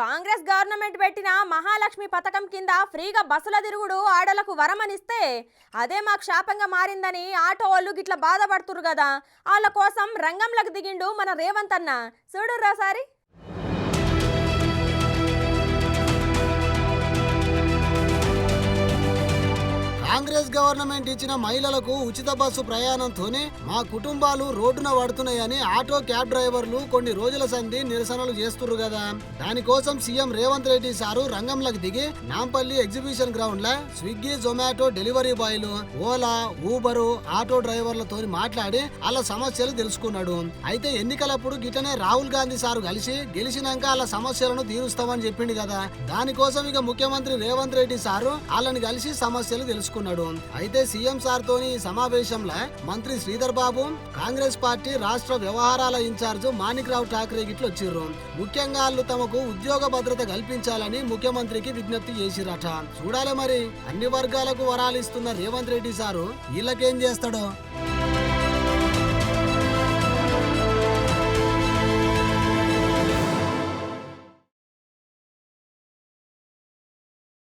Congress government పెట్టిన మహాలక్ష్మి పథకం కింద ఫ్రీగా బస్సుల తిరుగుడు ఆడలకు వరమనిస్తే అదే మాకు శాపంగా మారిందని ఆటో వాళ్ళు గిట్ల బాధపడుతురు కదా. వాళ్ళ కోసం రంగంలోకి దిగిండు మన రేవంత్ అన్న. చూడుర్రా సారి. కాంగ్రెస్ గవర్నమెంట్ ఇచ్చిన మహిళలకు ఉచిత బస్సు ప్రయాణంతోనే మా కుటుంబాలు రోడ్డున పడుతున్నాయని ఆటో క్యాబ్ డ్రైవర్లు కొన్ని రోజుల సంధి నిరసనలు చేస్తున్నారు కదా. దానికోసం సీఎం రేవంత్ రెడ్డి సారు రంగంలోకి దిగి నాంపల్లి ఎగ్జిబిషన్ గ్రౌండ్ లో స్విగ్గీ జొమాటో డెలివరీ బాయ్లు, ఓలా, ఊబరు ఆటో డ్రైవర్లతో మాట్లాడి వాళ్ళ సమస్యలు తెలుసుకున్నాడు. అయితే ఎన్నికలప్పుడు గిట్టనే రాహుల్ గాంధీ సారు కలిసి గెలిచినాక వాళ్ళ సమస్యలను తీరుస్తామని చెప్పిండు కదా. దానికోసం ఇక ముఖ్యమంత్రి రేవంత్ రెడ్డి సారు వాళ్ళని కలిసి సమస్యలు తెలుసుకున్నాడు. అయితే సీఎం సార్ తోని సమావేశంలో మంత్రి శ్రీధర్ బాబు, కాంగ్రెస్ పార్టీ రాష్ట్ర వ్యవహారాల ఇన్ఛార్జ్ మాణిక్ రావు ఠాకరే గిట్లు వచ్చిర్రు. ముఖ్యంగా వాళ్ళు తమకు ఉద్యోగ భద్రత కల్పించాలని ముఖ్యమంత్రికి విజ్ఞప్తి చేసిరట. చూడాలి మరి అన్ని వర్గాలకు వరాలిస్తున్న రేవంత్ రెడ్డి సారు వీళ్ళకేం చేస్తాడో.